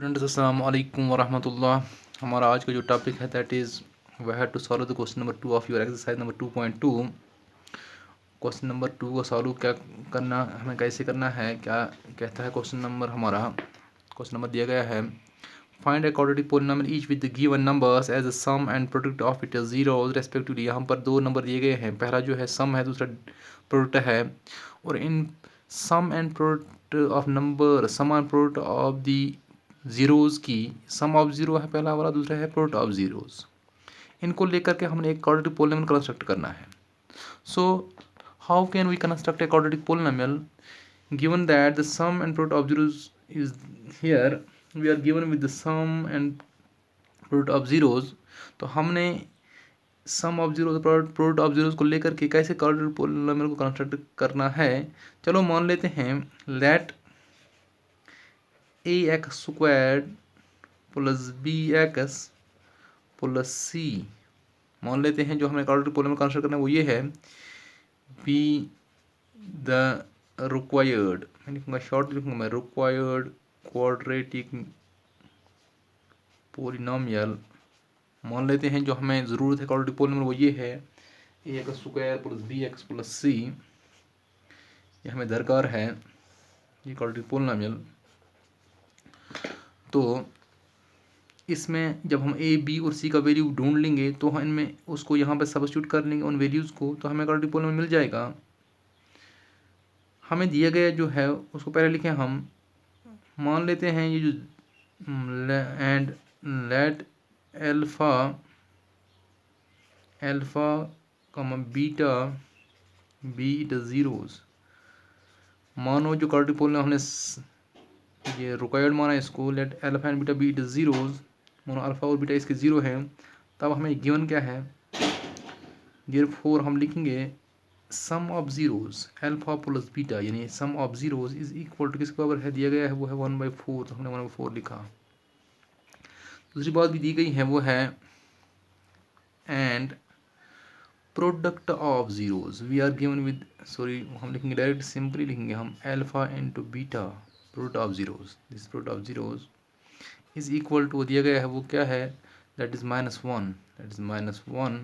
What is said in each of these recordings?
Students अस्सलाम वालेकुम वरहमतुल्लाह। हमारा आज का जो टॉपिक है that is we have to solve the question number 2 of your exercise number 2.2। Question number 2 को सॉल्व क्या करना हमें कैसे करना है, क्या कहता है क्वेश्चन नंबर हमारा। क्वेश्चन नंबर दिया गया है find a quadratic polynomial each with the given numbers as a sum and product of it zeroes respectively. यहाँ पर दो नंबर दिए गए हैं, पहला जो है सम है, दूसरा प्रोडक्ट है। और इन sum and product of number sum and product of the zeroes की, सम ऑफ ज़ीरो है पहला वाला, दूसरा है प्रोडक्ट ऑफ ज़ीरोज़। इनको लेकर के हमने एक क्वाड्रेटिक पॉलिनोमियल कंस्ट्रक्ट करना है। So how can we construct a quadratic polynomial given that the sum and product of zeroes is here we are given with the sum and product of zeroes. तो हमने sum of zero product of zeroes को लेकर के कैसे quadratic polynomial को construct करना है। चलो मान लेते हैं let ax² plus bx plus c। मान लेते हैं जो हमें क्वाड्रेटिक पॉलिनोमियल कंस्ट्रक्ट करना है वो ये है बी द रिक्वायर्ड, मैं लिखूँगा शॉर्ट लिखूँगा मैं, रिक्वायर्ड क्वाड्रेटिक पॉलिनोमियल। मान लेते हैं जो हमें ज़रूरत है क्वाड्रेटिक पॉलिनोमियल वो ये है ax² plus bx plus c। ये हमें दरकार है ये क्वाड्रेटिक पॉलिनोमियल। तो इसमें जब हम ए बी और सी का वैल्यू ढूंढ लेंगे तो हम इनमें उसको यहाँ पे सब्स्टिट्यूट कर लेंगे उन वैल्यूज़ को, तो हमें क्वाड्रेटिक पॉलिनोमियल मिल जाएगा। हमें दिया गया जो है उसको पहले लिखें हम। मान लेते हैं ये जो and let alpha comma beta be the zeroes. मानो जो क्वाड्रेटिक पॉलिनोमियल हमने ये रिक्वायर्ड माना इसको, let alpha and beta be the zeroes, मानो अल्फ़ा और बीटा इसके ज़ीरो हैं, तब हमें गिवन क्या है, देयरफॉर हम लिखेंगे sum of zeroes alpha plus beta, यानी sum of zeroes is equal to किसके बराबर है, दिया गया है वो है 1/4, तो हमने 1/4 लिखा। दूसरी बात भी दी गई है वो है and product of zeroes we are given with, sorry हम लिखेंगे डायरेक्ट सिंपली लिखेंगे हम alpha into beta product of zeroes, this product of zeroes is equal to दिया गया है वो क्या है, दैट इज़ -1, दैट इज़ -1।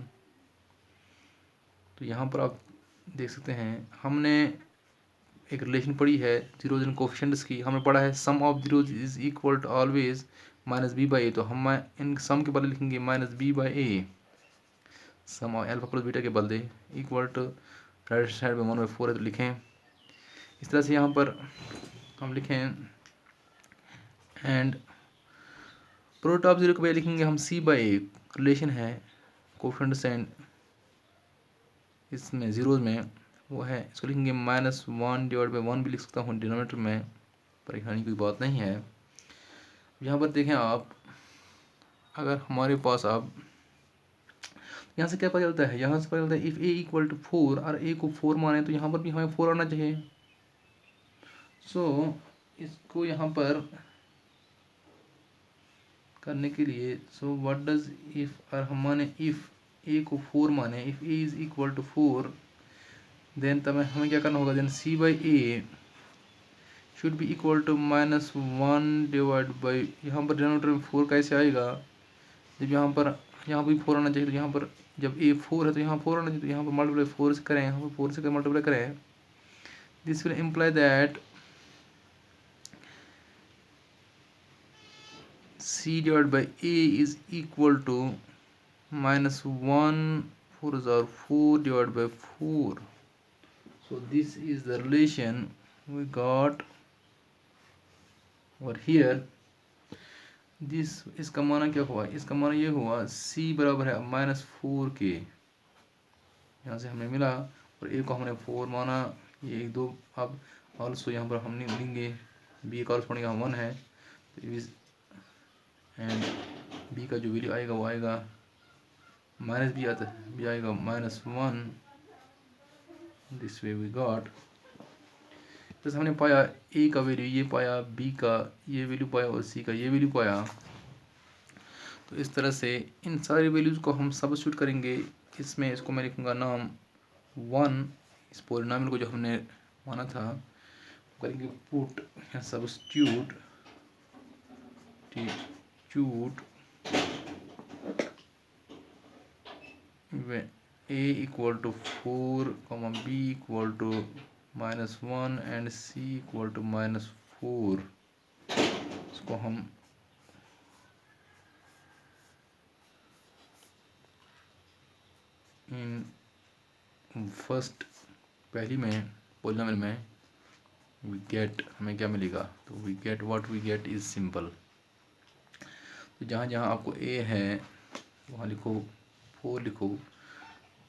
तो यहाँ पर आप देख सकते हैं हमने एक रिलेशन पढ़ी है जीरोज एंड कोफिशिएंट्स की, हमने पढ़ा है sum of zeroes is equal to always -b/a। तो हम इन सम के बदले लिखेंगे -b/a, सम अल्फा प्लस बीटा के बदले इक्वल टू राइट साइड में 1/4 है तो लिखें इस तरह से। यहाँ पर हम लिखें एंड प्रोडक्ट ऑफ जीरो के बजाय लिखेंगे हम c/a, रिलेशन है कोफिशिएंट्स एंड इसमें ज़ीरोज़ में वो है, इसको लिखेंगे -1/1 भी लिख सकता हूँ डिनोमिनेटर में, परेशानी कोई बात नहीं है। यहाँ पर देखें आप, अगर हमारे पास आप यहाँ से क्या पता चलता है, यहाँ से पता चलता है इफ़ a इक्वल टू 4 और a को 4 माने तो यहाँ पर भी हमें 4 आना चाहिए। सो इसको यहाँ पर करने के लिए व्हाट डज इफ़, और हम माने इफ़ a को 4 माने, if a is equal to 4 then तब हमें क्या करना होगा, then c/a should be equal to -1 divide by, यहाँ पर डिनोमिनेटर में 4 कैसे आएगा, जब यहाँ भी 4 आना चाहिए, तो यहाँ पर जब a 4 है तो यहाँ 4 आना चाहिए, तो यहाँ पर मल्टीप्लाई 4 से करें, यहाँ पर 4 से मल्टीप्लाई करें, this will imply that c divide by a is equal to -1 4 divide by 4। So this is the relation we got over here. this इसका माना क्या हुआ, इसका माना ये हुआ c बराबर है -4 के, यहाँ से हमें मिला और a को हमने 4 माना, ये 1 2। अब ऑल्सो यहाँ पर हमने लेंगे b कॉरस्पॉन्डिंग यहाँ 1 है, एंड b का जो वैल्यू आएगा वो आएगा -b आता है, b आएगा -1। दिस वे वी गॉट, जैसे हमने पाया a का वैल्यू ये पाया, b का ये वैल्यू पाया और c का ये वैल्यू पाया। तो इस तरह से इन सारी वैल्यूज़ को हम सब्स्टिट्यूट करेंगे इसमें, इसको मैं लिखूँगा नाम 1, इस पॉलिनोमियल को जो हमने माना था करेंगे put substitute, substitute when a equal to 4, b equal to -1 and c equal to -4, इसको हम इन फर्स्ट पहली में पॉलिनोमियल में वी गेट, हमें क्या मिलेगा, तो we get what we get is simple. तो जहाँ जहाँ आपको ए है वहाँ लिखो 4 लिखो।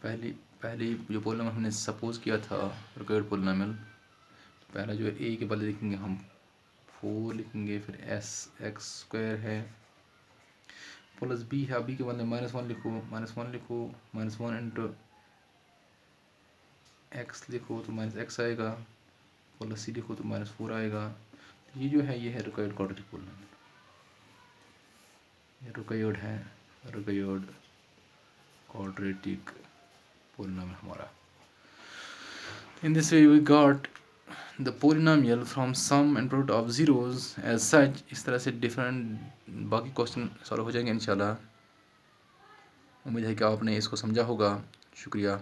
पहली जो पॉलिनोमियल हमने सपोज किया था रिक्वायर्ड पॉलिनोमियल, पहला जो है ए के बदले लिखेंगे हम 4 लिखेंगे, फिर x² है प्लस बी है, बी के बदले -1 लिखो, -1 लिखो, -1 इंटू x लिखो तो -x आएगा, प्लस सी लिखो तो -4 आएगा। ये जो है ये है रिक्वायर्ड क्वाड्रेटिक पॉलिनोमियल, ये रिक्वायर्ड है रिक्वायर्ड क्वाड्रेटिक पॉलिनोमियल हमारा। In this way we got the polynomial from sum and product of zeroes as such. इस तरह से डिफरेंट बाकी क्वेश्चन सॉल्व हो जाएंगे इंशाल्लाह। उम्मीद है कि आपने इसको समझा होगा। शुक्रिया।